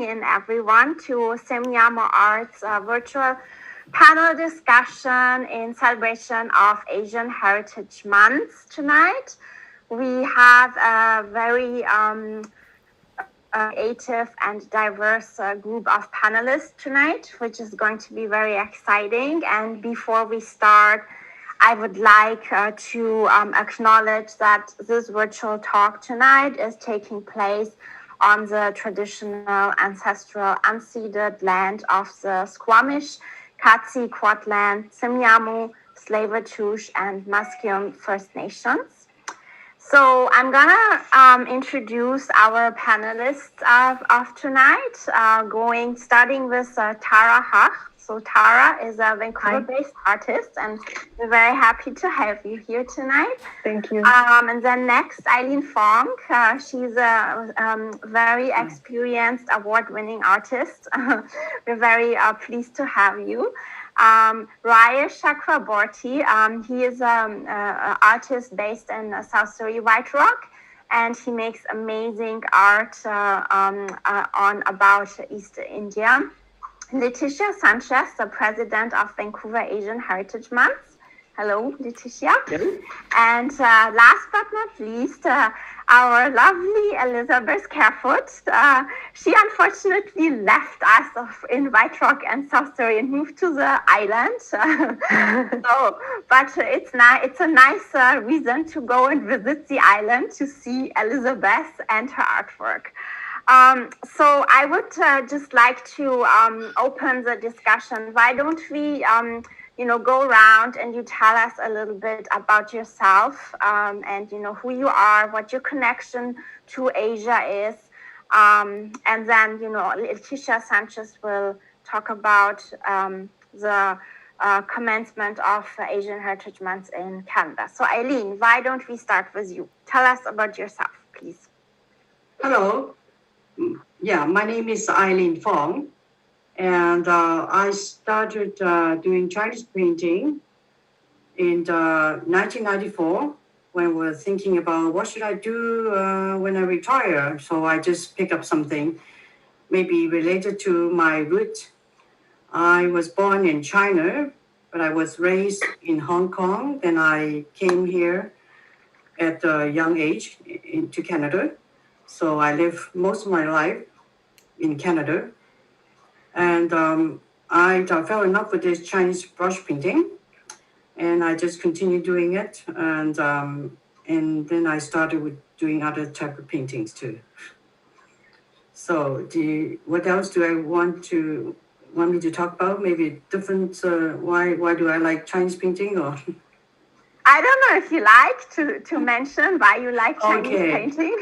in everyone to Semyamo Arts virtual panel discussion in celebration of Asian Heritage Month tonight. We have a very creative and diverse group of panelists tonight, which is going to be very exciting. And before we start, I would like to acknowledge that this virtual talk tonight is taking place on the traditional, ancestral, unceded land of the Squamish, Katsi, Kwantlen, Semyamu, Tsleil-Waututh, and Musqueam First Nations. So I'm gonna introduce our panelists of tonight, starting with Tara Hach. So Tara is a Vancouver-based artist, and we're very happy to have you here tonight. Thank you. And then next, Eileen Fong. She's a very experienced, award-winning artist. We're very pleased to have you. Rajesh Chakraborty. He is an artist based in South Surrey, White Rock, and he makes amazing art about East India. Leticia Sanchez, the president of Vancouver Asian Heritage Month. Hello, Leticia. Hello. And last but not least, our lovely Elizabeth Carefoot. She unfortunately left us in White Rock and South Surrey and moved to the island. But it's a nice reason to go and visit the island to see Elizabeth and her artwork. So I would just like to open the discussion. Why don't we go around and you tell us a little bit about yourself and who you are, what your connection to Asia is, and then Leticia Sanchez will talk about the commencement of Asian Heritage Month in Canada. So Eileen, why don't we start with you? Tell us about yourself, please. Hello. Yeah, my name is Eileen Fong. And I started doing Chinese painting in 1994 when we were thinking about what should I do when I retire. So I just pick up something maybe related to my root. I was born in China, but I was raised in Hong Kong. Then I came here at a young age to Canada. So I lived most of my life in Canada. And I fell in love with this Chinese brush painting, and I just continued doing it. And then I started with doing other type of paintings too. So, what else do I want me to talk about? Maybe different. Why do I like Chinese painting or? I don't know if you like to mention why you like Chinese painting.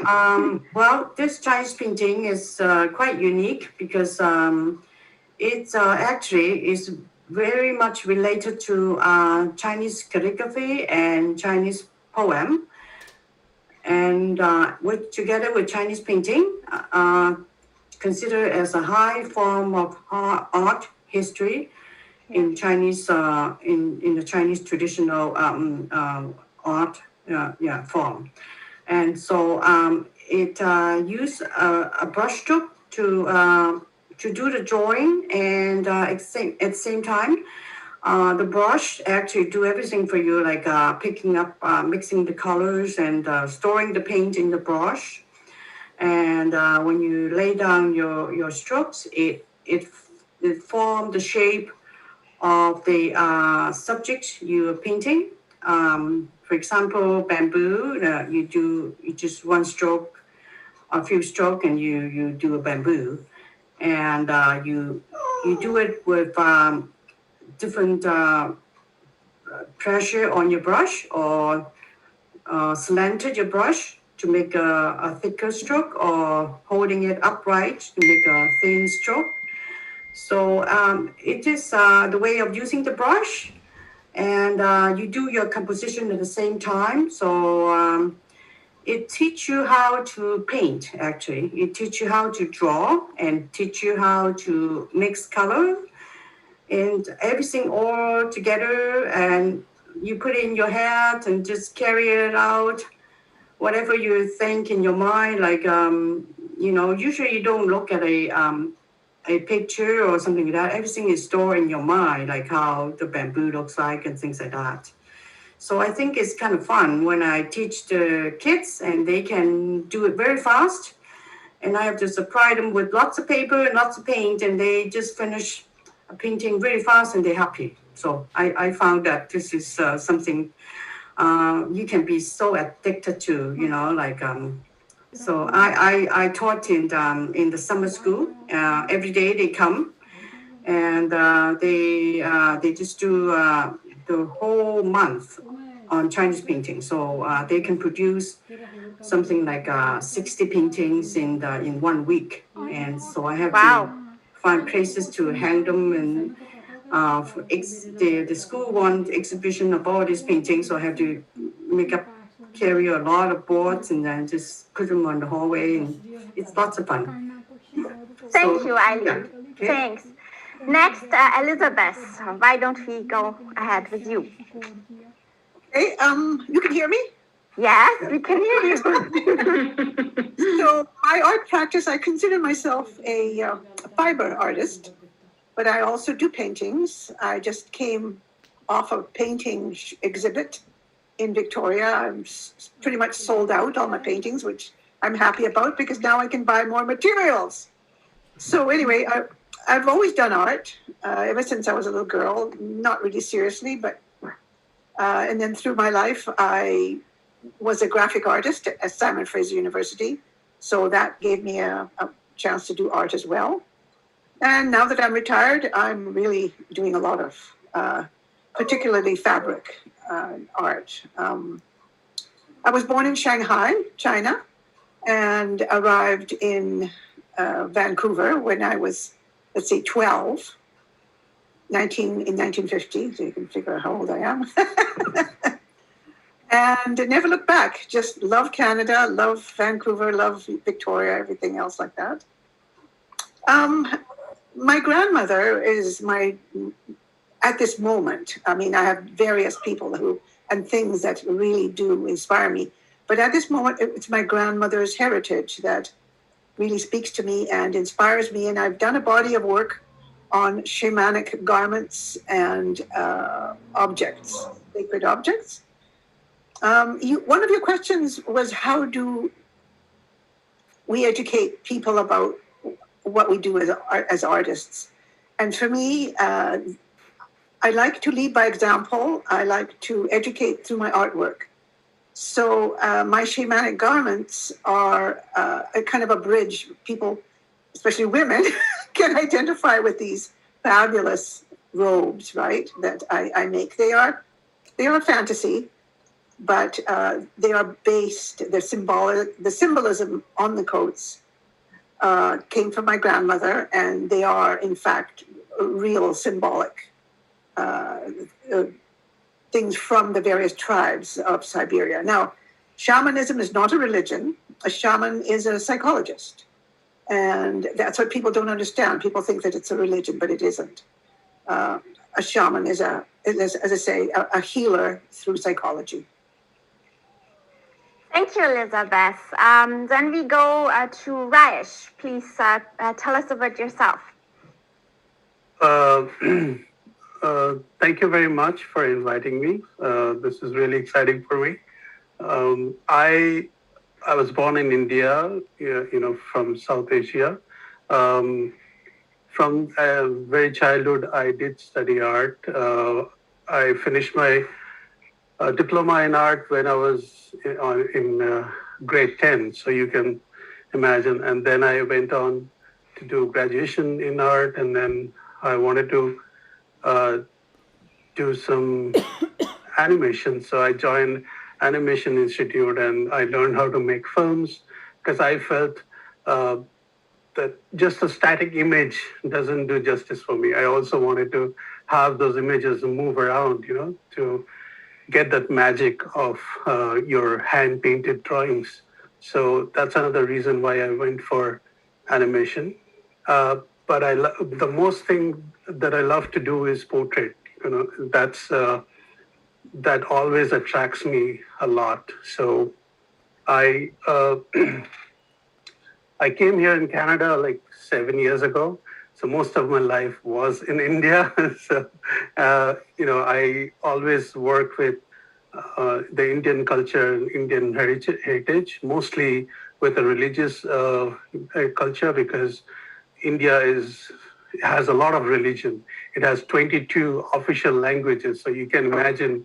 Well, this Chinese painting is quite unique because it actually is very much related to Chinese calligraphy and Chinese poem. And together with Chinese painting, considered as a high form of art history in Chinese, in the Chinese traditional art form. And so it used a brushstroke to do the drawing, and at the same time, the brush actually do everything for you, like picking up, mixing the colors and storing the paint in the brush. And when you lay down your strokes, it forms the shape of the subject you are painting. For example, bamboo, you just one stroke, a few strokes, and you do a bamboo. And you do it with different pressure on your brush, or slanted your brush to make a thicker stroke, or holding it upright to make a thin stroke. So it is the way of using the brush, and you do your composition at the same time. So it teaches you how to paint, actually. It teaches you how to draw and teach you how to mix color and everything all together. And you put it in your head and just carry it out. Whatever you think in your mind, like usually you don't look at a picture or something like that. Everything is stored in your mind, like how the bamboo looks like and things like that. So I think it's kind of fun when I teach the kids and they can do it very fast. And I have to supply them with lots of paper and lots of paint, and they just finish a painting really fast and they're happy. So I found that this is something you can be so addicted to, so I taught in the summer school. Every day they come and they just do the whole month on Chinese painting. So they can produce something like 60 paintings in 1 week. And so I have to find places to hang them. And the school wants exhibition of all these paintings, so I have to carry a lot of boards and then just put them on the hallway, and it's lots of fun. Thank you, Eileen. Okay. Thanks. Next, Elizabeth, why don't we go ahead with you? Hey, you can hear me? Yes, we can hear you. So my art practice, I consider myself a fiber artist, but I also do paintings. I just came off a painting exhibit in Victoria. I'm pretty much sold out all my paintings, which I'm happy about because now I can buy more materials. So anyway, I've always done art ever since I was a little girl, not really seriously, but and then through my life, I was a graphic artist at Simon Fraser University. So that gave me a chance to do art as well. And now that I'm retired, I'm really doing a lot of particularly fabric art. I was born in Shanghai, China, and arrived in Vancouver when I was, let's say, 12, in 1950, so you can figure out how old I am. And never looked back, just love Canada, love Vancouver, love Victoria, everything else like that. My grandmother is at this moment, I mean, I have various people and things that really do inspire me. But at this moment, it's my grandmother's heritage that really speaks to me and inspires me. And I've done a body of work on shamanic garments and objects, sacred objects. One of your questions was, how do we educate people about what we do as artists? And for me, I like to lead by example. I like to educate through my artwork. So my shamanic garments are a kind of a bridge. People, especially women, can identify with these fabulous robes, right, that I make. They are fantasy, but they are based, they're symbolic. The symbolism on the coats came from my grandmother, and they are, in fact, real symbolic things from the various tribes of Siberia. Now, shamanism is not a religion. A shaman is a psychologist. And that's what people don't understand. People think that it's a religion, but it isn't. A shaman is, as I say, a healer through psychology. Thank you, Elizabeth. Then we go to Rajesh. Please tell us about yourself. Thank you very much for inviting me. This is really exciting for me. I was born in India, from South Asia. From very childhood, I did study art. I finished my diploma in art when I was in grade 10, so you can imagine. And then I went on to do graduation in art, and then I wanted to do some animation. So I joined Animation Institute and I learned how to make films, because I felt that just a static image doesn't do justice for me. I also wanted to have those images move around, to get that magic of your hand-painted drawings. So that's another reason why I went for animation. But the most thing that I love to do is portrait. That always attracts me a lot. So I I came here in Canada like 7 years ago. So most of my life was in India. So, I always worked with the Indian culture, Indian heritage, mostly with a religious culture because India has a lot of religion. It has 22 official languages, so you can imagine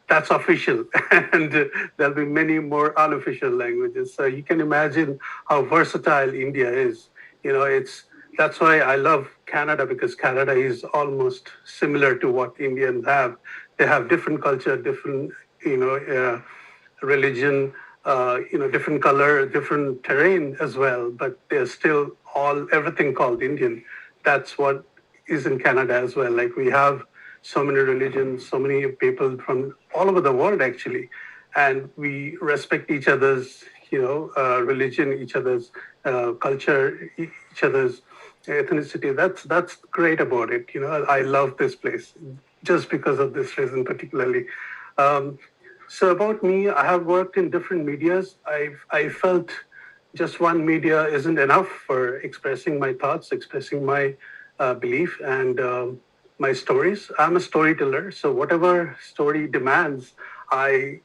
that's official, and there'll be many more unofficial languages. So you can imagine how versatile India is. It's that's why I love Canada because Canada is almost similar to what Indians have. They have different culture, different religion, different color, different terrain as well, but they're still all everything called Indian. That's what is in Canada as well. Like we have so many religions, so many people from all over the world actually, and we respect each other's, religion, each other's culture, each other's ethnicity. That's great about it. I love this place just because of this reason particularly. Um, so about me, I have worked in different medias. I felt just one media isn't enough for expressing my thoughts, expressing my belief and my stories. I'm a storyteller, so whatever story demands, I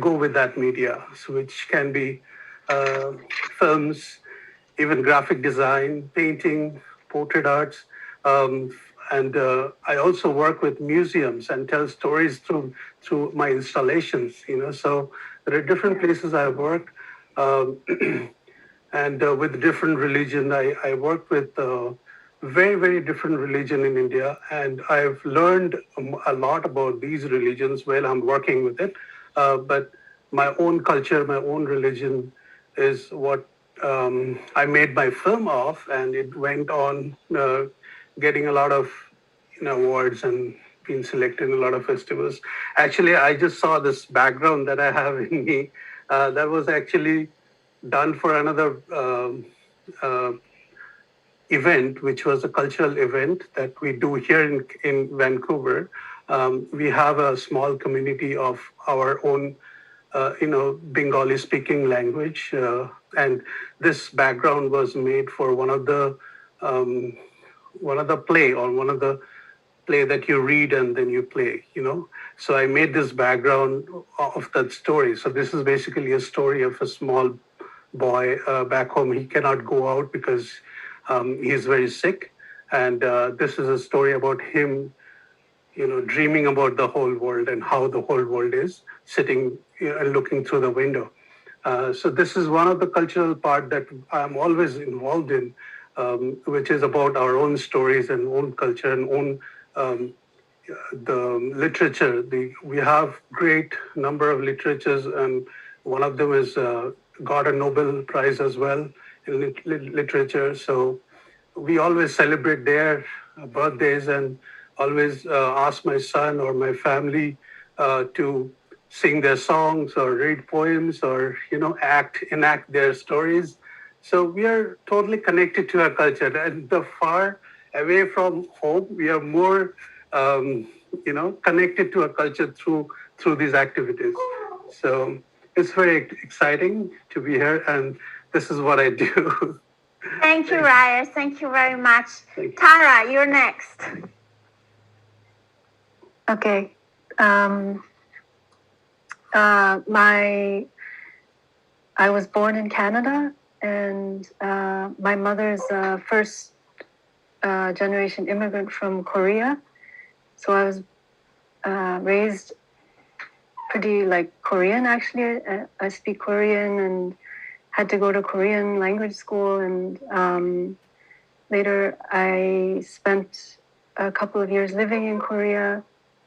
go with that media, so which can be uh, films, even graphic design, painting, portrait arts. Um, and I also work with museums and tell stories through my installations. So there are different places I work, um, and with different religion. I work with very very different religion in India, and I've learned a lot about these religions while I'm working with it. But my own culture, my own religion, is what I made my film of, and it went on getting a lot of awards and being selected in a lot of festivals. Actually, I just saw this background that I have in me. That was actually done for another uh, event, which was a cultural event that we do here in Vancouver. We have a small community of our own, Bengali speaking language. And this background was made for um, one of the play or one of the play that you read and then you play. So I made this background of that story. So this is basically a story of a small boy back home. He cannot go out because he's very sick. And this is a story about him, dreaming about the whole world and how the whole world is sitting and looking through the window. So this is one of the cultural part that I'm always involved in, which is about our own stories and own culture and own um, the literature. We have great number of literatures, and one of them is got a Nobel Prize as well in literature. So we always celebrate their birthdays and always ask my son or my family to sing their songs or read poems or enact their stories. So we are totally connected to our culture, and the far away from home, we are more connected to our culture through these activities. So it's very exciting to be here, and this is what I do. Thank you, Rajesh. Thank you very much. Tara, you're next. Okay. I was born in Canada, and my mother's first generation immigrant from Korea. So I was raised pretty like Korean, actually. I speak Korean and had to go to Korean language school. And later I spent a couple of years living in Korea.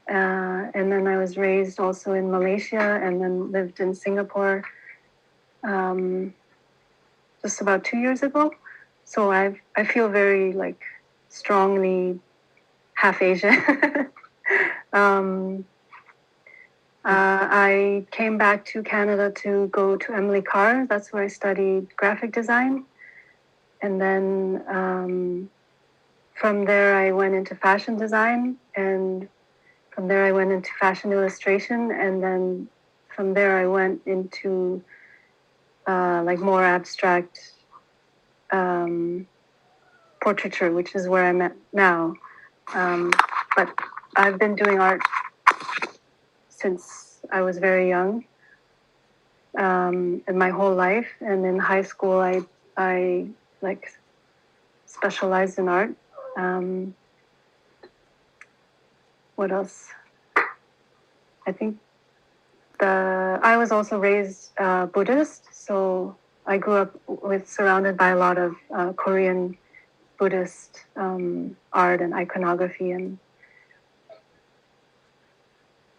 And then I was raised also in Malaysia and then lived in Singapore just about 2 years ago. So I feel very like strongly half Asian. I came back to Canada to go to Emily Carr. That's where I studied graphic design. And then from there I went into fashion design, and from there I went into fashion illustration, and then from there I went into like more abstract portraiture, which is where I'm at now. But I've been doing art since I was very young, and my whole life. And in high school, I like specialized in art. What else? I think I was also raised Buddhist, so I grew up surrounded by a lot of Korean Buddhist art and iconography, and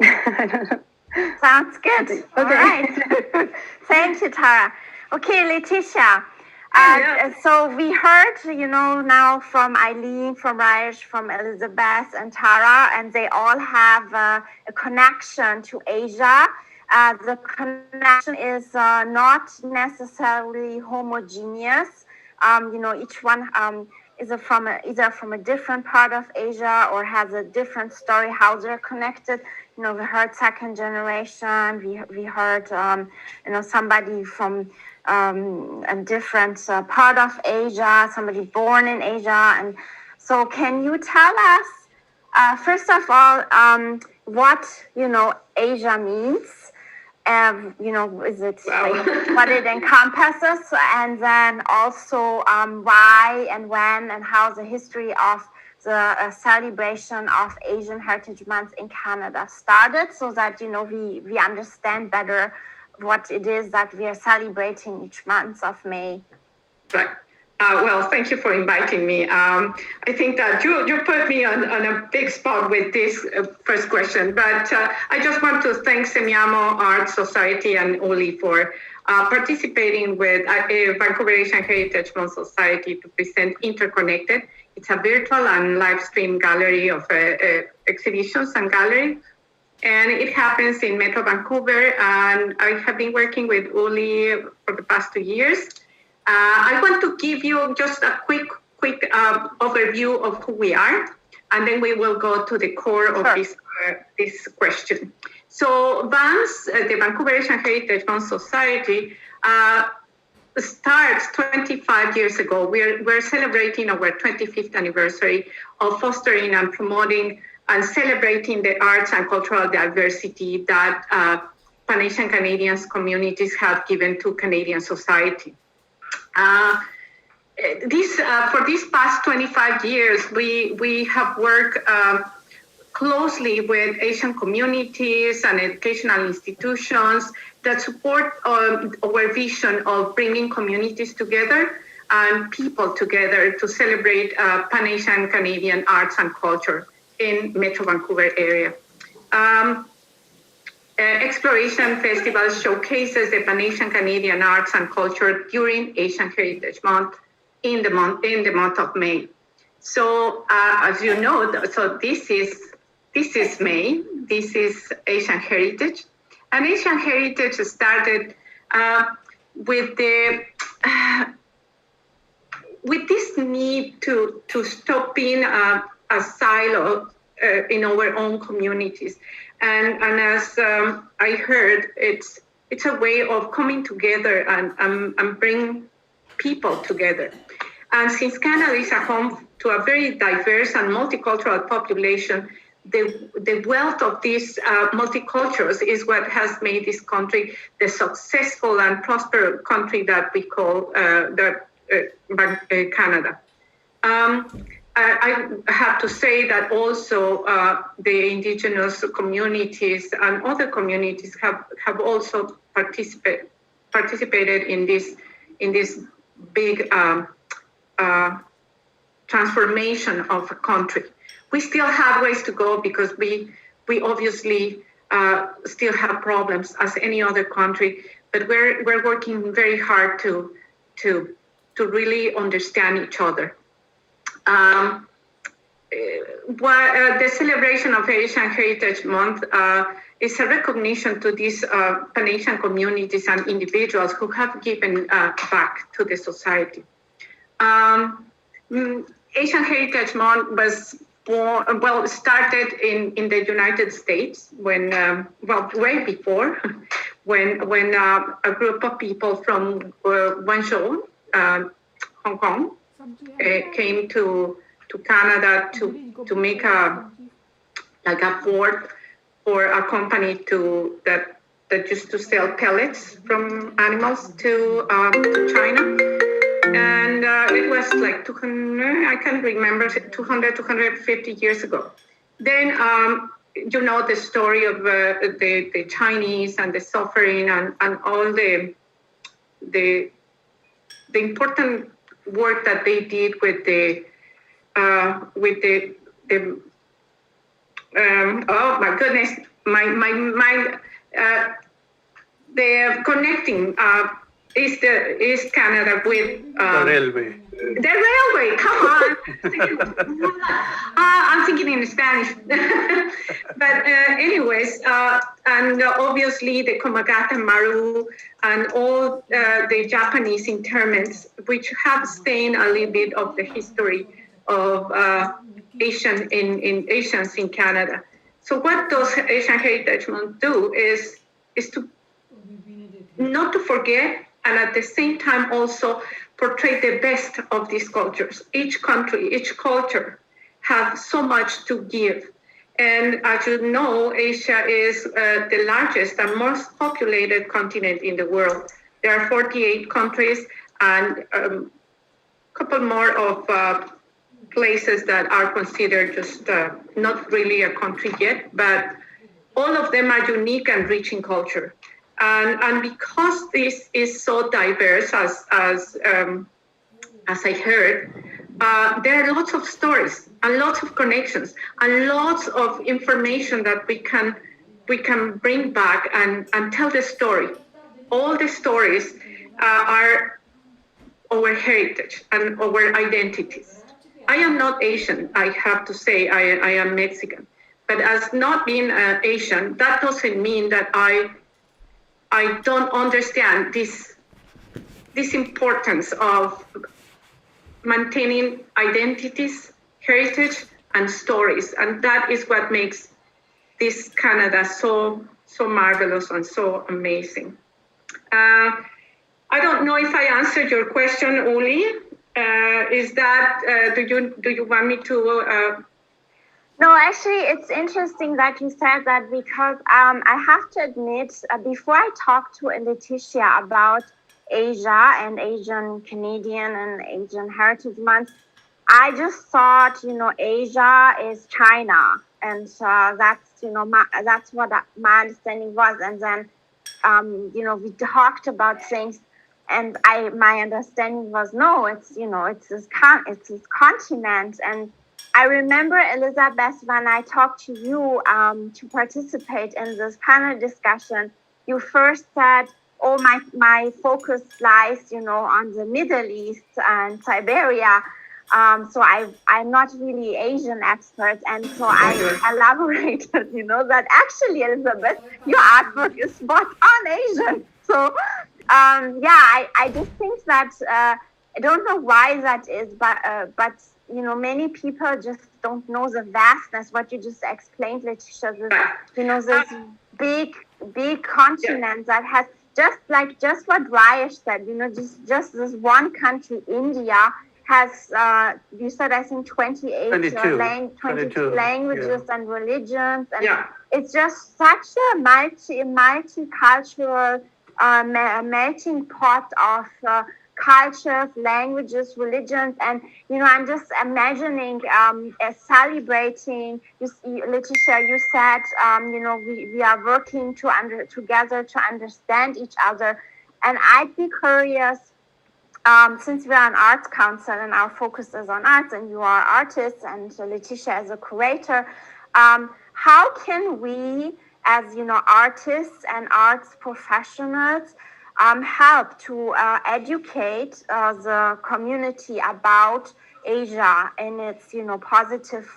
I don't know. Sounds good. Okay. All right. Thank you, Tara. Okay, Letitia. So we heard, now from Eileen, from Rajesh, from Elizabeth and Tara, and they all have a connection to Asia. The connection is not necessarily homogeneous. Each one is either from a different part of Asia or has a different story how they're connected. We heard second generation. We heard somebody from a different part of Asia, somebody born in Asia. And so can you tell us, first of all, what, Asia means? Is it what it encompasses? And then also why and when and how the history of the celebration of Asian Heritage Month in Canada started, so that, we understand better what it is that we are celebrating each month of May. Right. Well, thank you for inviting me. I think that you put me on a big spot with this first question, but I just want to thank Semiamo Art Society and Oli for participating with Vancouver Asian Heritage Month Society to present Interconnected. It's a virtual and live stream gallery of exhibitions and galleries. And it happens in Metro Vancouver, and I have been working with Uli for the past 2 years. I want to give you just a quick overview of who we are, and then we will go to the core of this question. So VANS, the Vancouver Asian Heritage Month Society, starts 25 years ago. We're celebrating our 25th anniversary of fostering and promoting and celebrating the arts and cultural diversity that Pan-Asian Canadians communities have given to Canadian society. For these past 25 years, we have worked closely with Asian communities and educational institutions that support our vision of bringing communities together and people together to celebrate Pan-Asian Canadian arts and culture in Metro Vancouver area. Exploration Festival showcases the Pan-Asian Canadian arts and culture during Asian Heritage Month in the month of May. So as you know, so this is May. This is Asian Heritage, and Asian Heritage started with this need to stop being a silo in our own communities. And as I heard, it's a way of coming together and bring people together. And since Canada is a home to a very diverse and multicultural population, the wealth of these multicultures is what has made this country the successful and prosperous country that we call Canada. I have to say that also the indigenous communities and other communities have also participated in this big transformation of a country. We still have ways to go because we obviously still have problems as any other country, but we're working very hard to really understand each other. The celebration of Asian Heritage Month is a recognition to these Pan-Asian communities and individuals who have given back to the society. Asian Heritage Month was started in the United States when, way before, when a group of people from Guangzhou, Hong Kong came to Canada to make a fort for a company that used to sell pellets from animals to China. And it was like 200, I can't remember, 250 years ago. Then, you know the story of the Chinese and the suffering and all the important work that they did with the oh my goodness, the connecting East Canada with the railway. The railway, come on. I'm thinking in Spanish. But anyways, and obviously the Komagata Maru and all the Japanese interments, which have stained a little bit of the history of Asians in Canada. So what those Asian Heritage Month do is to not to forget, and at the same time also portray the best of these cultures. Each country, each culture have so much to give. And as you know, Asia is the largest and most populated continent in the world. There are 48 countries and a couple more of places that are considered just not really a country yet, but all of them are unique and rich in culture. And because this is so diverse, as I heard, there are lots of stories and lots of connections and lots of information that we can bring back and tell the story. All the stories are our heritage and our identities. I am not Asian, I have to say, I am Mexican. But as not being Asian, that doesn't mean that I don't understand this importance of maintaining identities, heritage, and stories. And that is what makes this Canada so marvelous and so amazing. I don't know if I answered your question, Uli. Is that, do you want me to... No, actually, it's interesting that you said that because I have to admit, before I talked to Letitia about Asia and Asian Canadian and Asian Heritage Month, I just thought, Asia is China. And that's, that's what my understanding was. And then, we talked about things. And my understanding was, no, it's this continent. And I remember, Elizabeth, when I talked to you to participate in this panel discussion, you first said, oh, my focus lies, on the Middle East and Siberia. So I'm not really Asian expert. And so I elaborated, that actually, Elizabeth, your artwork is spot on Asian. So, I just think that, I don't know why that is, but many people just don't know the vastness, what you just explained, Letitia, this big continent that has, just what Rajesh said, just this one country, India, has, you said, I think 22 languages and religions. And it's just such a multicultural melting pot of cultures, languages, religions, and I'm just imagining celebrating. Letitia, you said we are working together to understand each other, and I'd be curious, since we are an arts council and our focus is on arts, and you are artists, and Letitia is a curator, how can we, as artists and arts professionals, help to educate the community about Asia in its, positive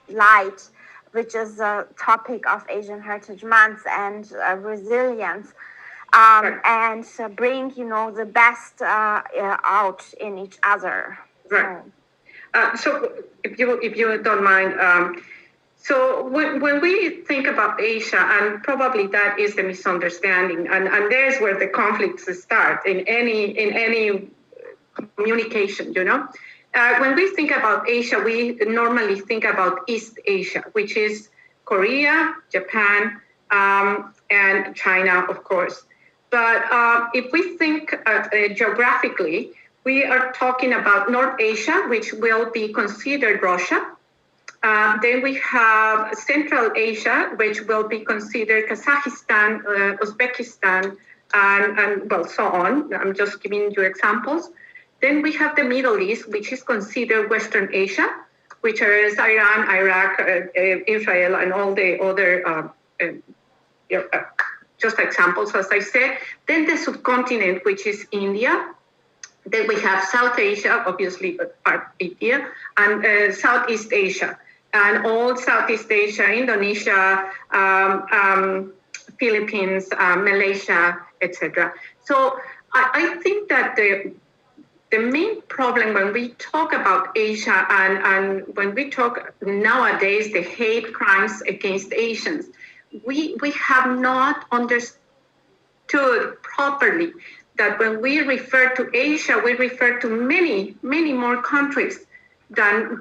light, which is the topic of Asian Heritage Month, and resilience, and bring, the best out in each other. Right. So if you don't mind, so when we think about Asia, and probably that is the misunderstanding, and there's where the conflicts start in any communication, When we think about Asia, we normally think about East Asia, which is Korea, Japan, and China, of course. But if we think geographically, we are talking about North Asia, which will be considered Russia. Then we have Central Asia, which will be considered Kazakhstan, Uzbekistan, and well, so on. I'm just giving you examples. Then we have the Middle East, which is considered Western Asia, which are Iran, Iraq, Israel, and all the other just examples, as I said. Then the subcontinent, which is India. Then we have South Asia, obviously part of India, and Southeast Asia. And all Southeast Asia, Indonesia, Philippines, Malaysia, etc. So I think that the main problem when we talk about Asia and when we talk nowadays the hate crimes against Asians, we have not understood properly that when we refer to Asia, we refer to many, many more countries than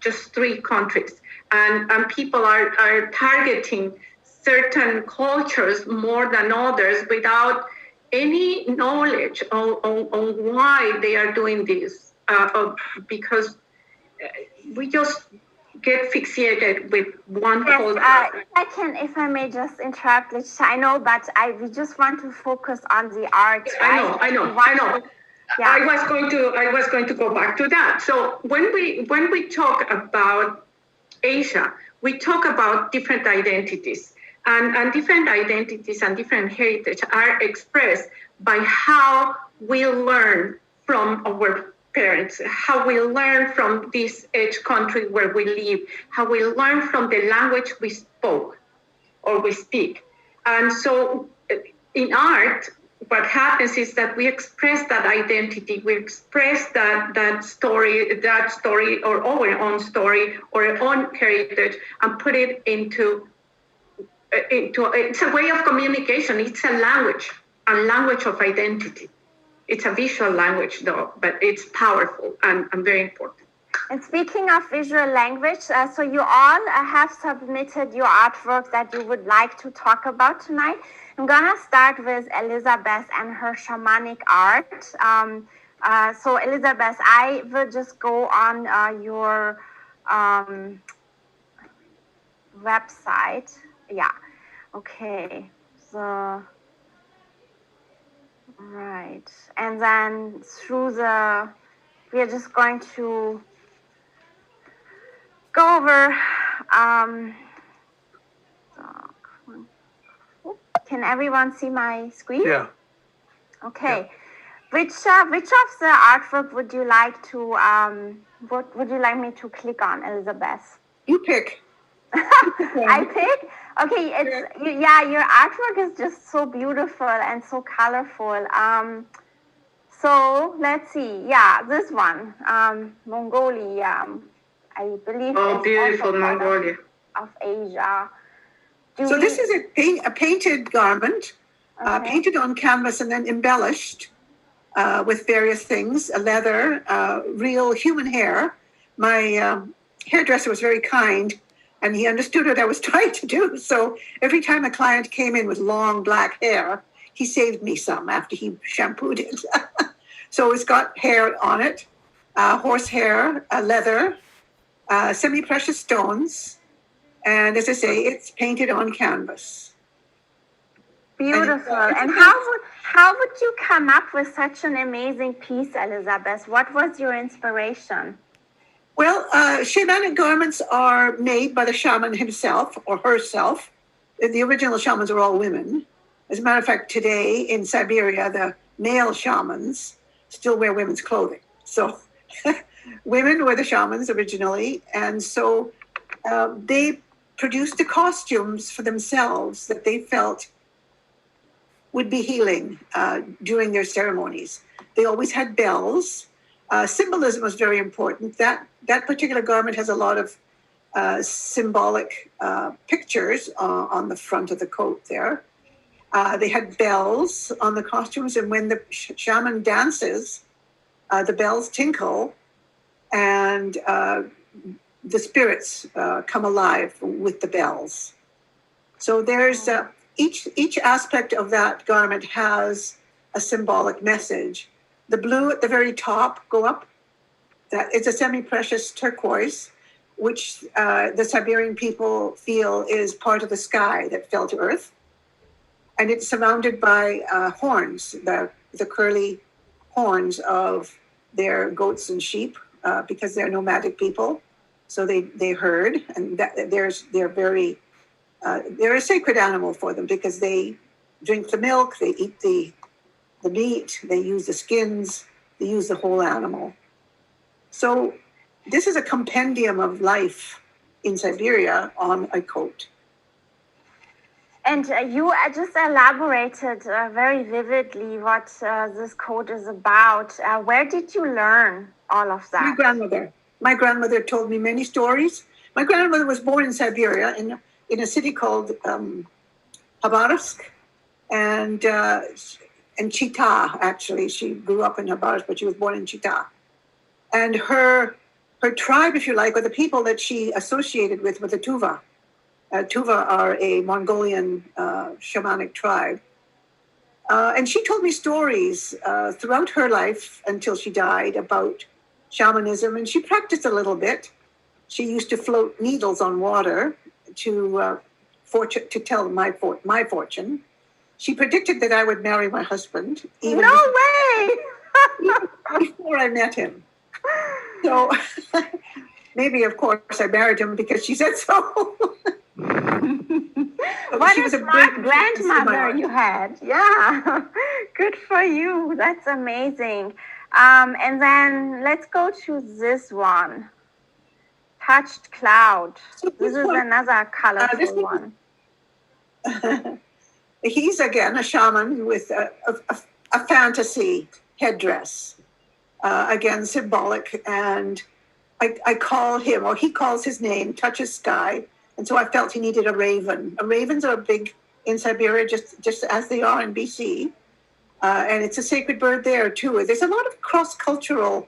just 3 countries. And people are targeting certain cultures more than others without any knowledge on why they are doing this, because we just get fixated with one culture. If I may just interrupt, I know, but we just want to focus on the art. Right? I know. Yeah. I was going to go back to that. So when we talk about Asia, we talk about different identities. And different identities and different heritage are expressed by how we learn from our parents, how we learn from this country where we live, how we learn from the language we spoke or we speak. And so in art, what happens is that we express that identity, we express that story or our own story or our own heritage and put it into it's a way of communication. It's a language of identity. It's a visual language, though, but it's powerful and very important. And speaking of visual language, so you all have submitted your artwork that you would like to talk about tonight. I'm gonna start with Elizabeth and her shamanic art. So Elizabeth, I will just go on your website. Yeah. Okay. So, right. And then we are just going to go over, can everyone see my screen? Yeah. Okay. Yeah. Which of the artwork would you like to, what would you like me to click on, Elizabeth? You pick. I pick? Okay, your artwork is just so beautiful and so colorful. So let's see. Yeah, this one, Mongolia. I believe. Oh, beautiful Mongolia. Of Asia. This is a painted garment, painted on canvas and then embellished with various things, leather, real human hair. My hairdresser was very kind. And he understood what I was trying to do. So every time a client came in with long black hair, he saved me some after he shampooed it. So it's got hair on it, horsehair, leather, semi-precious stones. And as I say, it's painted on canvas. Beautiful. And how would you come up with such an amazing piece, Elizabeth? What was your inspiration? Well, shamanic garments are made by the shaman himself or herself. The original shamans were all women. As a matter of fact, today in Siberia, the male shamans still wear women's clothing. So women were the shamans originally. And so they produced the costumes for themselves that they felt would be healing during their ceremonies. They always had bells. Symbolism was very important. That particular garment has a lot of symbolic pictures on the front of the coat there. They had bells on the costumes, and when the shaman dances, the bells tinkle, and the spirits come alive with the bells. So there's each aspect of that garment has a symbolic message. The blue at the very top, go up, that it's a semi-precious turquoise, which the Siberian people feel is part of the sky that fell to earth. And it's surrounded by horns, the curly horns of their goats and sheep, because they're nomadic people. So they herd, and they're a sacred animal for them because they drink the milk, they eat the meat, they use the skins, they use the whole animal. So this is a compendium of life in Siberia on a coat. And you just elaborated very vividly what this code is about. Where did you learn all of that? My grandmother told me many stories. My grandmother was born in Siberia in a city called Khabarovsk, and Chita, actually. She grew up in Khabarovsk, but she was born in Chita. And her tribe, if you like, or the people that she associated with were the Tuva. Tuva are a Mongolian shamanic tribe. And she told me stories throughout her life until she died about shamanism, and she practiced a little bit. She used to float needles on water to tell my fortune. She predicted that I would marry my husband. No way! Before I met him. So maybe, of course, I married him because she said so. What a smart grandmother you had. Yeah, good for you. That's amazing. And then let's go to this one. Touched cloud. So this is another colorful one. He's again a shaman with a fantasy headdress. Again, symbolic. And I call him, or he calls his name, Touches Sky. And so I felt he needed a raven. Ravens are big in Siberia, just as they are in BC. And it's a sacred bird there, too. There's a lot of cross-cultural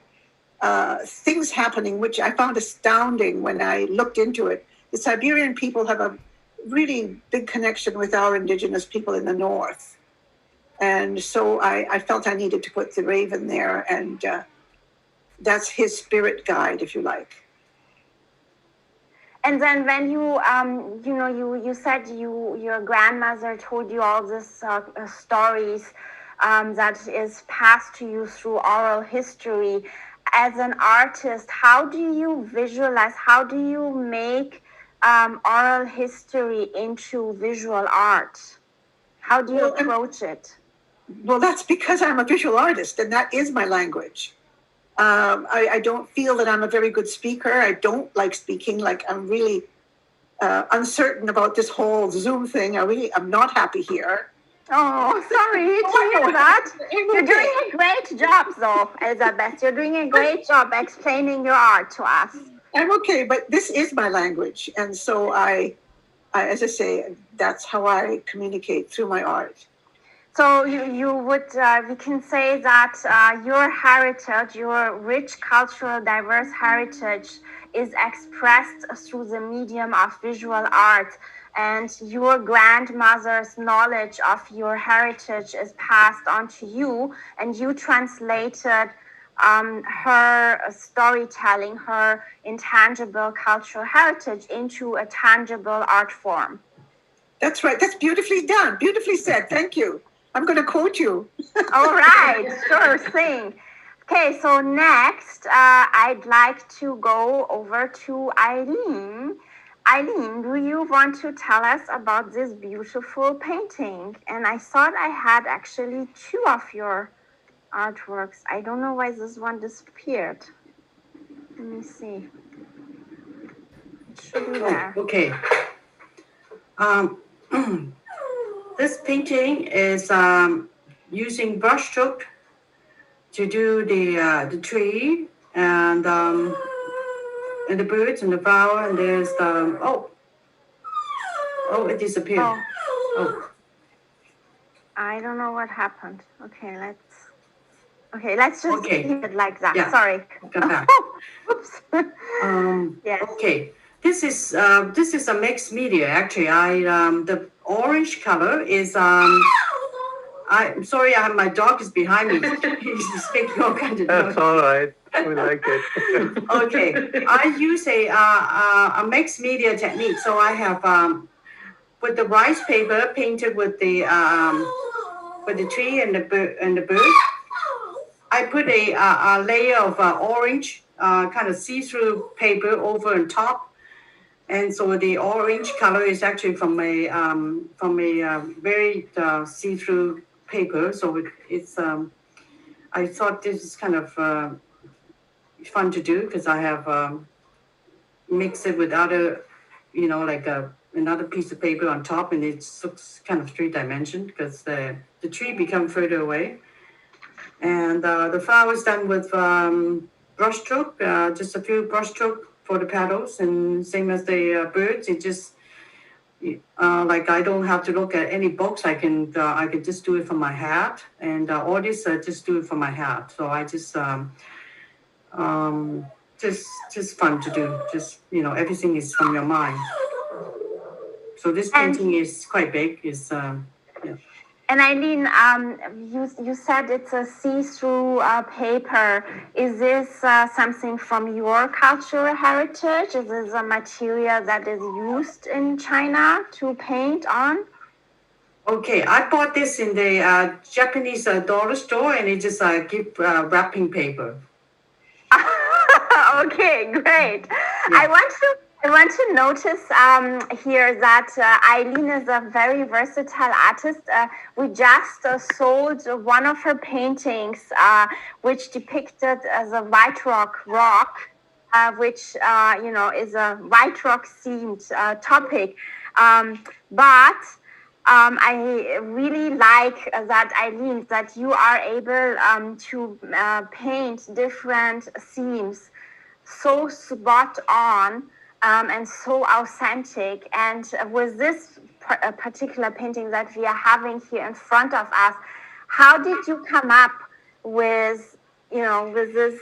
things happening, which I found astounding when I looked into it. The Siberian people have a really big connection with our indigenous people in the north. And so I felt I needed to put the raven there, and that's his spirit guide, if you like. And then when you said your grandmother told you all these stories that is passed to you through oral history. As an artist, how do you visualize, how do you make oral history into visual art? How do you approach it? Well, that's because I'm a visual artist, and that is my language. I don't feel that I'm a very good speaker. I don't like speaking. Like, I'm really uncertain about this whole Zoom thing. I'm not happy here. Oh, sorry to hear that. You're doing a great job, though, Elizabeth. You're doing a great job explaining your art to us. I'm okay, but this is my language. And so I as I say, that's how I communicate through my art. So you would, we can say that your heritage, your rich cultural diverse heritage is expressed through the medium of visual art, and your grandmother's knowledge of your heritage is passed on to you, and you translated her storytelling, her intangible cultural heritage into a tangible art form. That's right. That's beautifully done. Beautifully said. Thank you. I'm going to quote you. All right, sure thing. Okay, so next, I'd like to go over to Eileen. Eileen, do you want to tell us about this beautiful painting? And I thought I had actually two of your artworks. I don't know why this one disappeared. Let me see. It should be there. Okay. This painting is using brushstroke to do the tree and the birds and the flower, and there's the it disappeared. I don't know what happened. Okay, let's. Okay, let's just Okay. leave it like that. Yeah. Sorry. Got that. Oops. Yes. Okay. This is a mixed media actually. The orange color is I'm sorry, my dog is behind me. He's making all kinds of That's noise. all right. We like it. Okay, I use a mixed media technique. So I have with the rice paper painted with the tree and the bird. I put a layer of orange, kind of see-through paper over on top, and so the orange color is actually from a very see-through paper. So it's I thought this is kind of fun to do because I have mixed it with other, like another piece of paper on top, and it looks kind of three-dimensional because the tree become further away. And the flower is done with brushstroke, just a few brushstroke for the petals, and same as the birds. It just like I don't have to look at any books. I can just do it from my hat, and all this just do it from my hat. So I just just fun to do. Just everything is from your mind. So this painting is quite big. Is yeah. And Eileen, you said it's a see-through paper. Is this something from your cultural heritage? Is this a material that is used in China to paint on? Okay, I bought this in the Japanese dollar store, and it just give wrapping paper. Okay, great. Yeah. I want to notice here that Eileen is a very versatile artist. We just sold one of her paintings, which depicted as a white rock, which is a white rock themed topic. But I really like that, Eileen, that you are able to paint different themes so spot on and so authentic. And with this particular painting that we are having here in front of us, how did you come up with this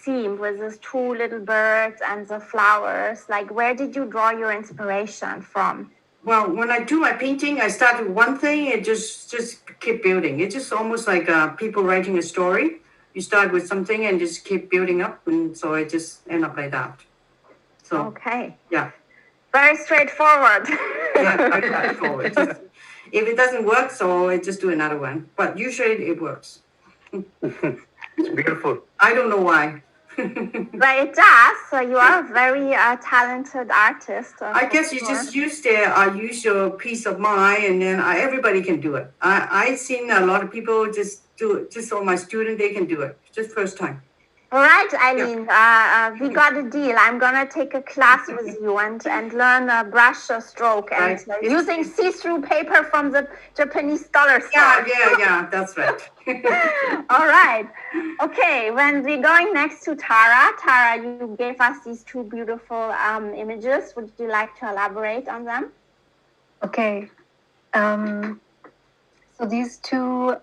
theme, with these two little birds and the flowers? Like, where did you draw your inspiration from? Well, when I do my painting, I start with one thing and just keep building. It's just almost like people writing a story. You start with something and just keep building up, and so it just end up like that. So okay, yeah, very straightforward. yeah, straightforward. If it doesn't work, so I just do another one. But usually it works. It's beautiful. I don't know why. But it does. So you are a very talented artist. I guess you just use your peace of mind, and then everybody can do it. I've seen a lot of people just do it. Just all my students, they can do it. Just first time. All right, Eileen, we got a deal. I'm going to take a class with you and learn a brush stroke and using see-through paper from the Japanese dollar store. Yeah, that's right. All right. Okay, when we're going next to Tara. Tara, you gave us these two beautiful images. Would you like to elaborate on them? Okay. So these two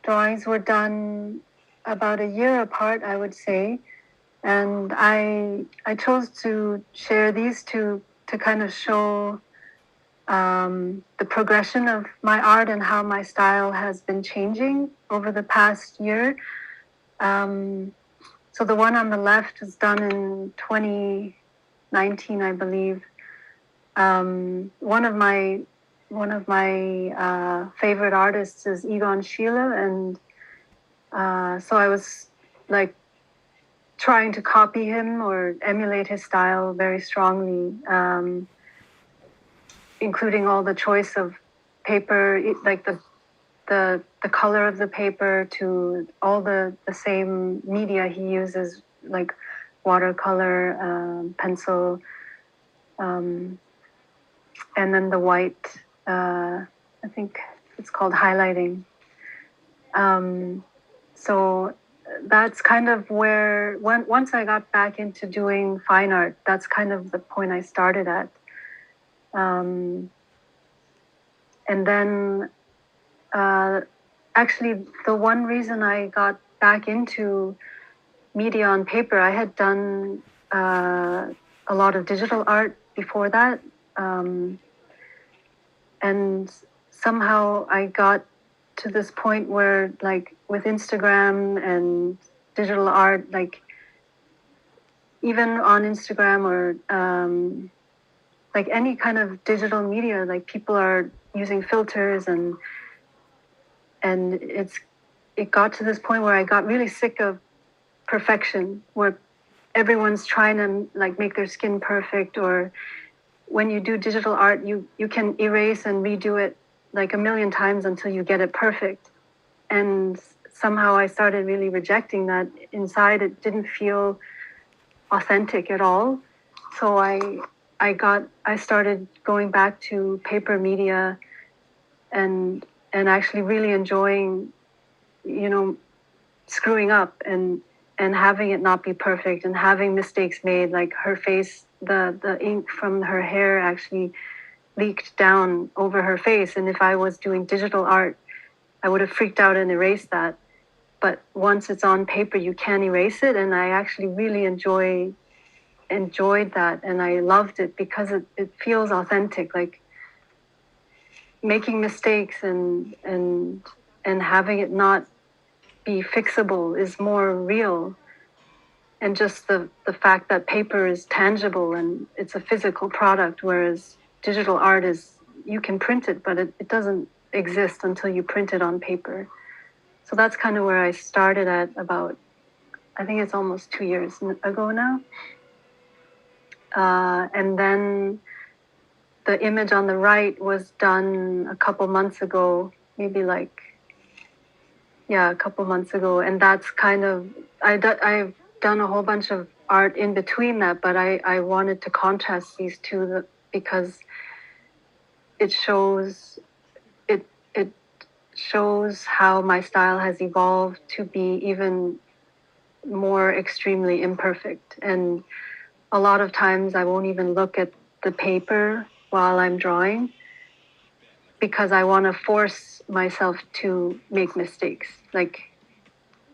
drawings were done about a year apart, I would say, and I chose to share these two to kind of show the progression of my art and how my style has been changing over the past year. So the one on the left was done in 2019, I believe. One of my favorite artists is Egon Schiele, and so I was like trying to copy him or emulate his style very strongly, including all the choice of paper, like the color of the paper, to all the same media he uses, like watercolor, pencil, and then the white, I think it's called highlighting. So that's kind of where, once I got back into doing fine art, that's kind of the point I started at. And then actually, the one reason I got back into media on paper, I had done a lot of digital art before that. And somehow I got to this point where, like, with Instagram and digital art, like, even on Instagram or like any kind of digital media, like, people are using filters, and it got to this point where I got really sick of perfection, where everyone's trying to, like, make their skin perfect, or when you do digital art, you can erase and redo it like a million times until you get it perfect. And somehow I started really rejecting that. Inside, it didn't feel authentic at all. So I started going back to paper media, and actually really enjoying, screwing up and having it not be perfect and having mistakes made. Like, her face, the ink from her hair actually leaked down over her face, and if I was doing digital art, I would have freaked out and erased that. But once it's on paper, you can't erase it, and I actually really enjoyed that, and I loved it because it feels authentic. Like, making mistakes and having it not be fixable is more real. And just the fact that paper is tangible and it's a physical product, whereas digital art is, you can print it, but it doesn't exist until you print it on paper. So that's kind of where I started at, about, I think it's almost 2 years ago now. And then the image on the right was done a couple months ago, maybe like, a couple months ago. And that's kind of, I've done a whole bunch of art in between that, but I wanted to contrast these two because it shows how my style has evolved to be even more extremely imperfect. And a lot of times I won't even look at the paper while I'm drawing, because I want to force myself to make mistakes. Like,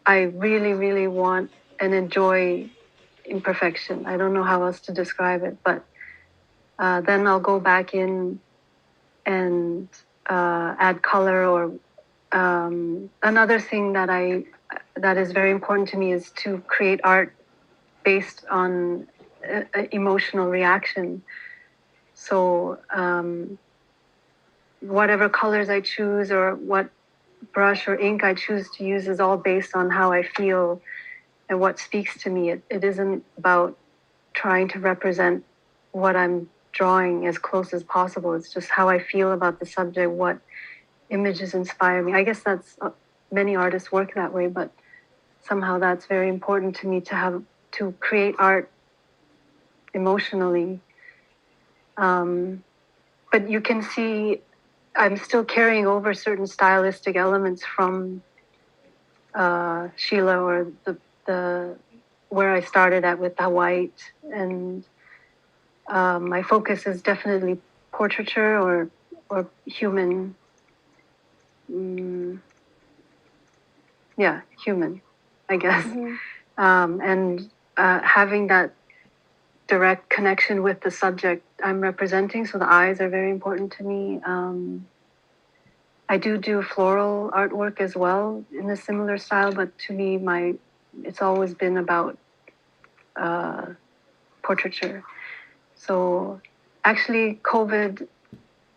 I really, really want and enjoy imperfection. I don't know how else to describe it, but then I'll go back in and add color. Or another thing that is very important to me is to create art based on emotional reaction. So whatever colors I choose or what brush or ink I choose to use is all based on how I feel and what speaks to me. It isn't about trying to represent what I'm drawing as close as possible. It's just how I feel about the subject, what images inspire me. I guess that's, many artists work that way, but somehow that's very important to me, to create art emotionally. But you can see I'm still carrying over certain stylistic elements from Sheila, or the where I started at with the white, and my focus is definitely portraiture or human. Human, I guess. Mm-hmm. And having that direct connection with the subject I'm representing. So the eyes are very important to me. I do floral artwork as well in a similar style, but to me, it's always been about portraiture. So actually, COVID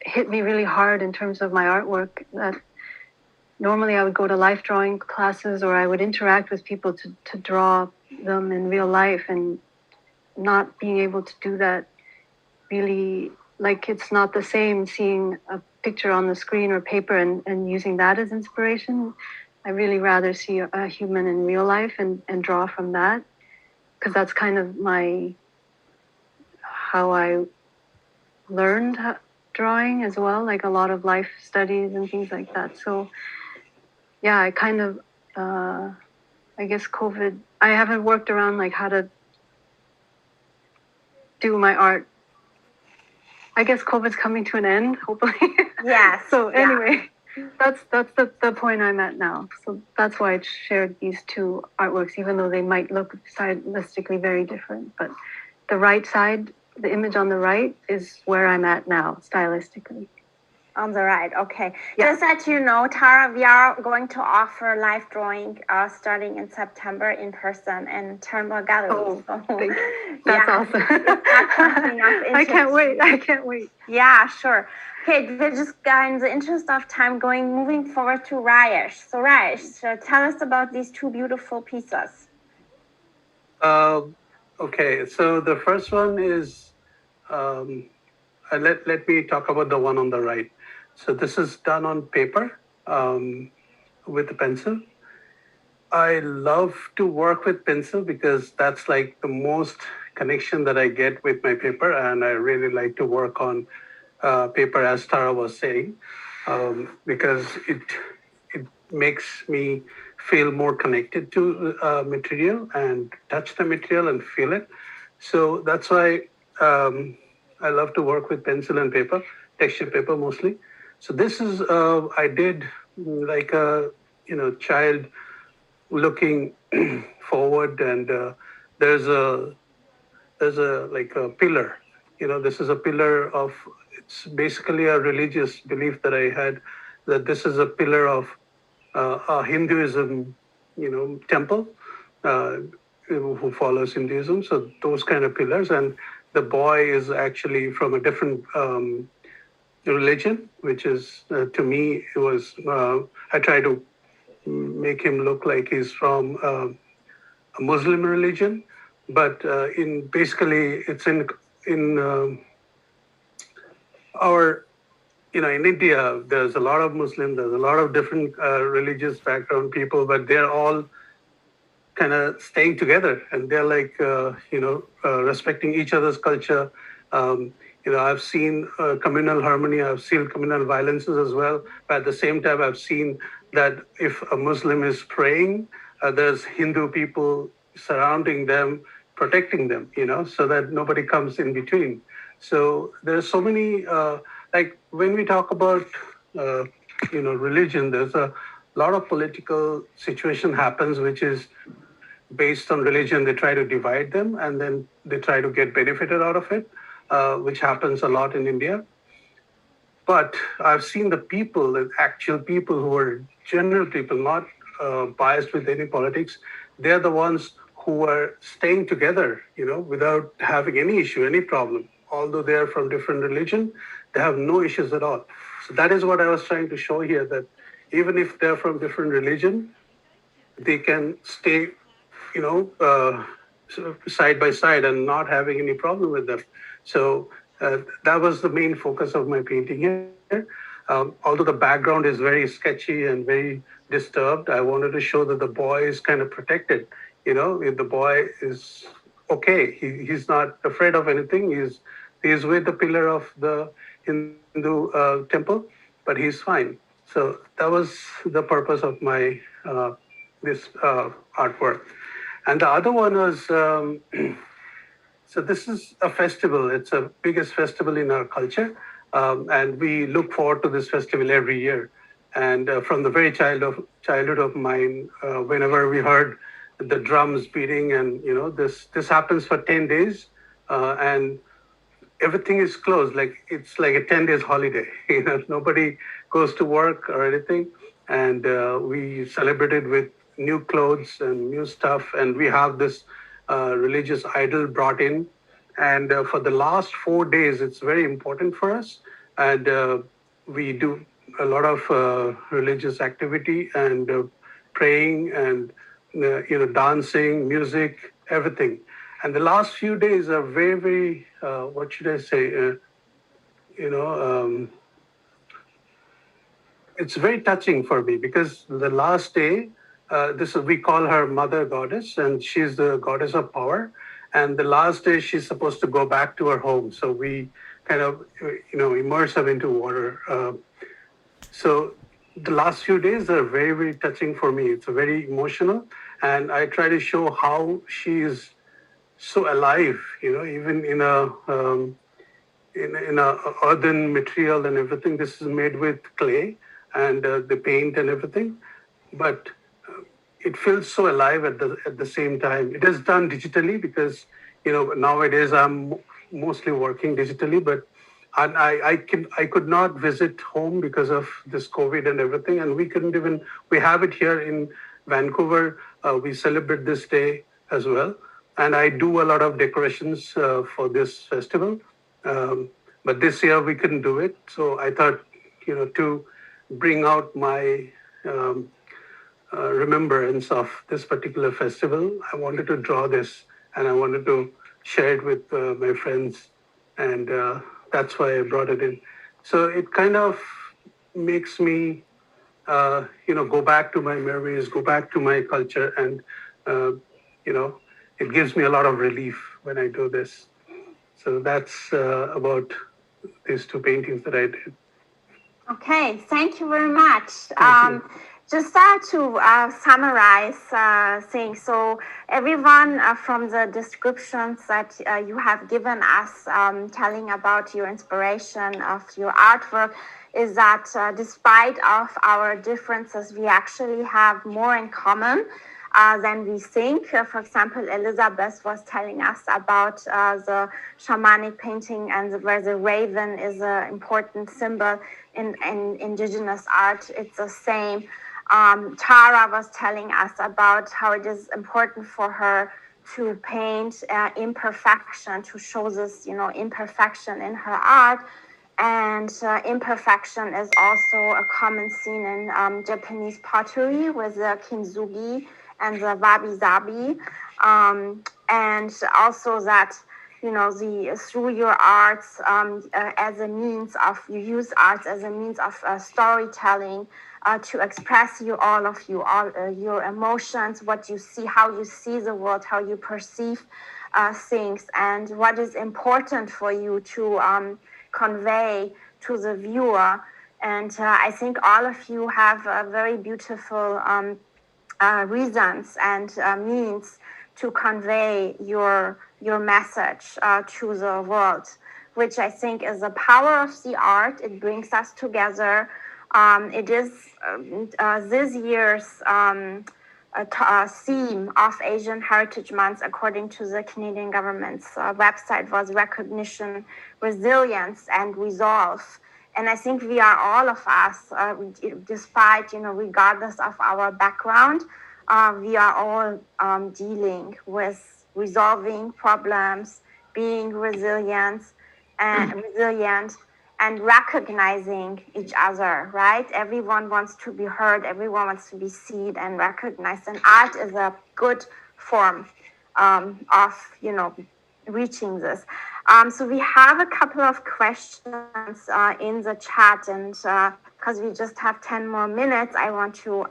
hit me really hard in terms of my artwork. That normally I would go to life drawing classes, or I would interact with people to draw them in real life, and not being able to do that really, like, it's not the same seeing a picture on the screen or paper and using that as inspiration. I really rather see a human in real life and draw from that, because that's kind of how I learned drawing as well, like a lot of life studies and things like that. So yeah, I kind of, I guess COVID, I haven't worked around like how to do my art. I guess COVID's coming to an end, hopefully. Yeah. So anyway, That's the point I'm at now. So that's why I shared these two artworks, even though they might look stylistically very different. But the right side, the image on the right, is where I'm at now, stylistically. On the right, okay. Yeah. Just that you know, Tara, we are going to offer live drawing starting in September in person in Turnbull Gallery. Oh, so, that's yeah, awesome. that's something of interest. I can't wait. I can't wait. Yeah, sure. Okay, we're just in the interest of time moving forward to Rajesh. So Rajesh, tell us about these two beautiful pieces. Okay, so the first one is, let me talk about the one on the right. So this is done on paper with a pencil. I love to work with pencil because that's like the most connection that I get with my paper, and I really like to work on paper, as Tara was saying, because it makes me feel more connected to material and touch the material and feel it. So that's why I love to work with pencil and paper, texture paper mostly. So this is I did like a child looking forward, and there's a like a pillar. This is a pillar of, it's basically a religious belief that I had, that this is a pillar of a Hinduism, temple, who follows Hinduism. So those kind of pillars, and the boy is actually from a different religion, which is to me it was I try to make him look like he's from a Muslim religion, but in basically it's in our in India there's a lot of Muslims, there's a lot of different religious background people, but they're all kind of staying together, and they're like respecting each other's culture. I've seen communal harmony, I've seen communal violences as well, but at the same time I've seen that if a Muslim is praying, there's Hindu people surrounding them, protecting them, so that nobody comes in between. So there's so many like when we talk about religion, there's a lot of political situation happens which is based on religion. They try to divide them, and then they try to get benefited out of it, which happens a lot in India. But I've seen the people, the actual people who are general people, not biased with any politics. They're the ones who are staying together, without having any issue, any problem. Although they are from different religion, they have no issues at all. So that is what I was trying to show here, that even if they're from different religion, they can stay, side by side and not having any problem with them. So that was the main focus of my painting here. Although the background is very sketchy and very disturbed, I wanted to show that the boy is kind of protected. If the boy is okay, he's not afraid of anything. He's with the pillar of the Hindu temple, but he's fine. So that was the purpose of my this artwork. And the other one was, so this is a festival. It's the biggest festival in our culture. And we look forward to this festival every year. And from the very childhood of mine, whenever we heard the drums beating, and this happens for 10 days, and everything is closed. Like it's like a 10 days holiday. Nobody goes to work or anything. And we celebrated with new clothes and new stuff, and we have this religious idol brought in. And for the last 4 days, it's very important for us. And we do a lot of religious activity and praying and dancing, music, everything. And the last few days are very, very, what should I say? It's very touching for me, because the last day, we call her Mother Goddess, and she's the goddess of power. And the last day, she's supposed to go back to her home. So we kind of, immerse her into water. So the last few days are very, very touching for me. It's very emotional. And I try to show how she is so alive, even in a earthen material and everything. This is made with clay. and they paint and everything, but it feels so alive at the same time. It is done digitally because nowadays I'm mostly working digitally, but I could not visit home because of this COVID and everything, and we have it here in Vancouver. We celebrate this day as well, and I do a lot of decorations for this festival. But this year we couldn't do it, so I thought, to bring out my remembrance of this particular festival, I wanted to draw this and I wanted to share it with my friends, and that's why I brought it in. So it kind of makes me, go back to my memories, go back to my culture, and it gives me a lot of relief when I do this. So that's about these two paintings that I did. Okay, thank you very much. Thank you. Just to summarize things, so everyone from the descriptions that you have given us, telling about your inspiration of your artwork, is that despite of our differences, we actually have more in common than we think. For example, Elizabeth was telling us about the shamanic painting and where the raven is an important symbol in indigenous art. It's the same. Tara was telling us about how it is important for her to paint imperfection, to show this, imperfection in her art. And imperfection is also a common scene in Japanese pottery with the kintsugi and the wabi-sabi. And also that, through your arts as a means of, you use arts as a means of storytelling to express all your emotions, what you see, how you see the world, how you perceive things, and what is important for you to convey to the viewer. And I think all of you have very beautiful reasons and means to convey your message to the world, which I think is the power of the art. It brings us together. It is this year's theme of Asian Heritage Month, according to the Canadian government's website, was recognition, resilience, and resolve. And I think we are, all of us, despite, regardless of our background, we are all dealing with resolving problems, being resilient, and recognizing each other, right? Everyone wants to be heard, everyone wants to be seen and recognized, and art is a good form of, reaching this. So we have a couple of questions in the chat, and because we just have 10 more minutes, I want to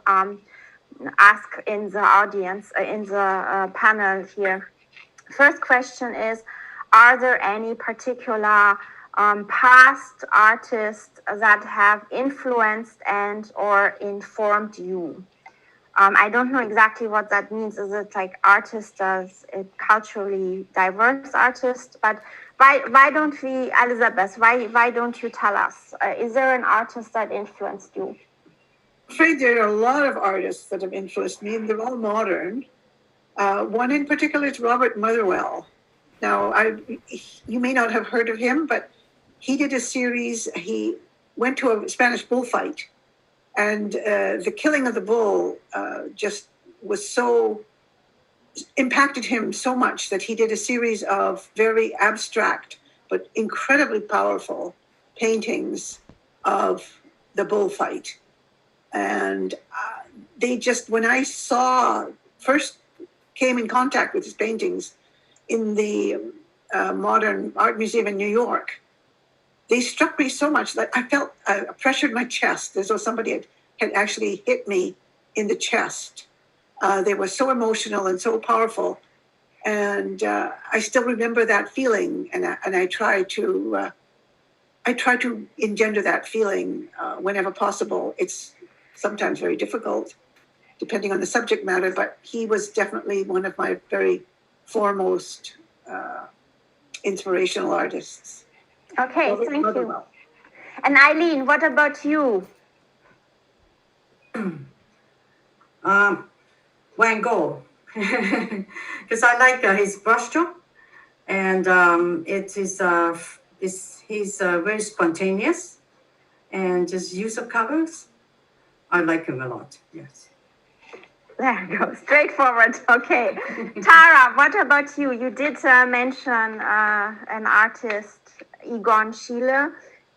ask in the audience, in the panel here. First question is, are there any particular past artists that have influenced and or informed you? I don't know exactly what that means. Is it like artist as a culturally diverse artist? But why don't we, Elizabeth, why don't you tell us? Is there an artist that influenced you? I'm afraid there are a lot of artists that have influenced me, and they're all modern. One in particular is Robert Motherwell. Now, you may not have heard of him, but he did a series. He went to a Spanish bullfight, and the killing of the bull just was so, impacted him so much that he did a series of very abstract but incredibly powerful paintings of the bullfight. And when I first came in contact with his paintings in the Modern Art Museum in New York, they struck me so much that I felt I pressured my chest as though somebody had actually hit me in the chest. They were so emotional and so powerful, and I still remember that feeling. And I try to engender that feeling whenever possible. It's sometimes very difficult, depending on the subject matter. But he was definitely one of my very foremost inspirational artists. Okay, thank you. And Eileen, what about you? Van Gogh, because I like his brushstroke, and he's very spontaneous, and just use of colors. I like him a lot. Yes. There you go, straightforward. Okay, Tara, what about you? You did mention an artist, Egon Schiele.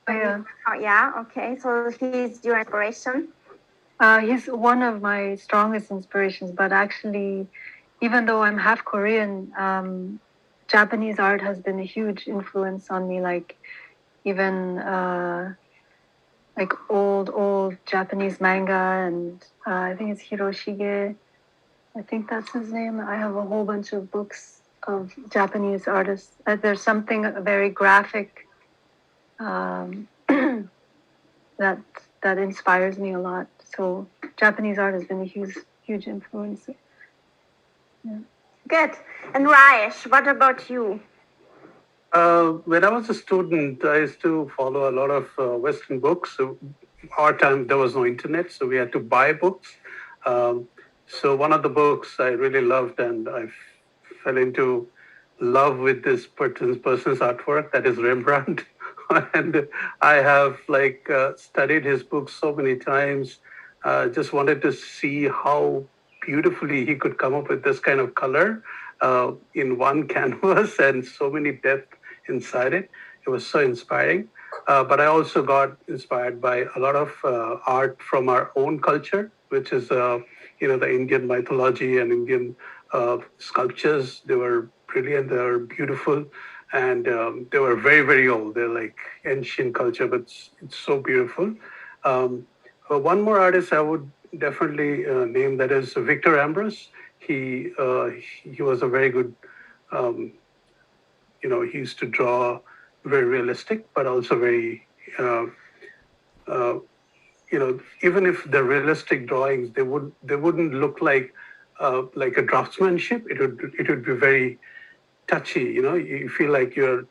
Oh, yeah. Oh, yeah. Okay, so he's your inspiration. He's one of my strongest inspirations, but actually, even though I'm half Korean, Japanese art has been a huge influence on me. Like even like old Japanese manga, and I think it's Hiroshige. I think that's his name. I have a whole bunch of books of Japanese artists. There's something very graphic that inspires me a lot. So Japanese art has been a huge influence. Yeah. Good. And Rajesh, what about you? When I was a student, I used to follow a lot of Western books. So our time, there was no internet, so we had to buy books. So one of the books I really loved, and I fell into love with this person's artwork, that is Rembrandt. And I have studied his books so many times. Just wanted to see how beautifully he could come up with this kind of color in one canvas and so many depth inside it. It was so inspiring. But I also got inspired by a lot of art from our own culture, which is the Indian mythology and Indian sculptures. They were brilliant. They were beautiful. And they were very, very old. They're like ancient culture, but it's so beautiful. One more artist I would definitely name, that is Victor Ambros. He was a very good, he used to draw very realistic, but also very, even if the realistic drawings, they wouldn't look like a draftsmanship. It would be very touchy. You feel like you're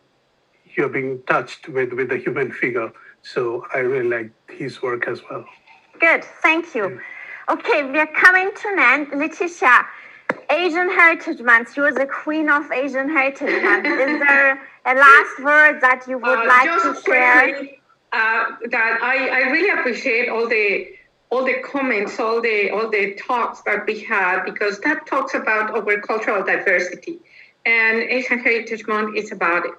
being touched with the human figure. So I really like his work as well. Good, thank you. Okay, we're coming to an end. Letitia, Asian Heritage Month. You are the queen of Asian Heritage Month. Is there a last word that you would like to share? Quickly, that I really appreciate all the comments, all the talks that we had, because that talks about our cultural diversity. And Asian Heritage Month is about it.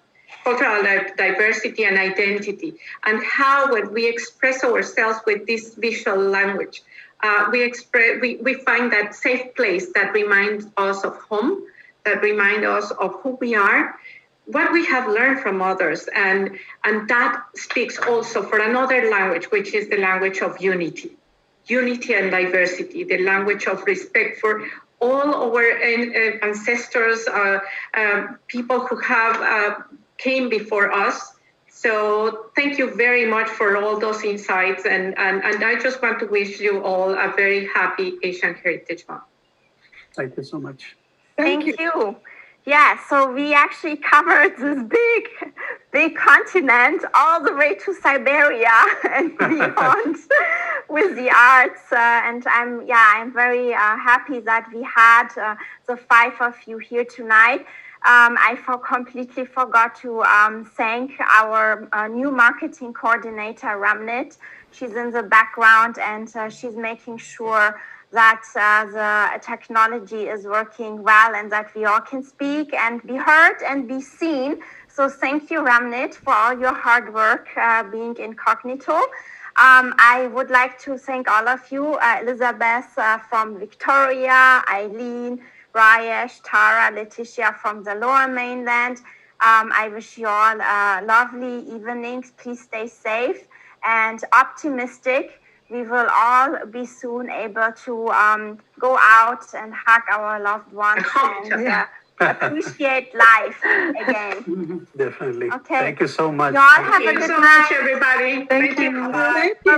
Cultural diversity and identity, and how when we express ourselves with this visual language, we find that safe place that reminds us of home, that reminds us of who we are, what we have learned from others, and that speaks also for another language, which is the language of unity and diversity, the language of respect for all our ancestors, people who have came before us. So thank you very much for all those insights. And I just want to wish you all a very happy Asian Heritage Month. Thank you so much. Thank you. Yeah, so we actually covered this big continent all the way to Siberia and beyond with the arts. And I'm very happy that we had the five of you here tonight. I completely forgot to thank our new marketing coordinator, Ramnit. She's in the background, and she's making sure that the technology is working well and that we all can speak and be heard and be seen. So thank you, Ramnit, for all your hard work being incognito. I would like to thank all of you, Elizabeth from Victoria, Eileen, Rajesh, Tara, Letitia from the Lower Mainland. I wish you all lovely evenings. Please stay safe and optimistic. We will all be soon able to go out and hug our loved ones and appreciate life again. Definitely. Okay. Thank you so much. You all have a good night. Thank you so much, everybody. Thank you. Thank you.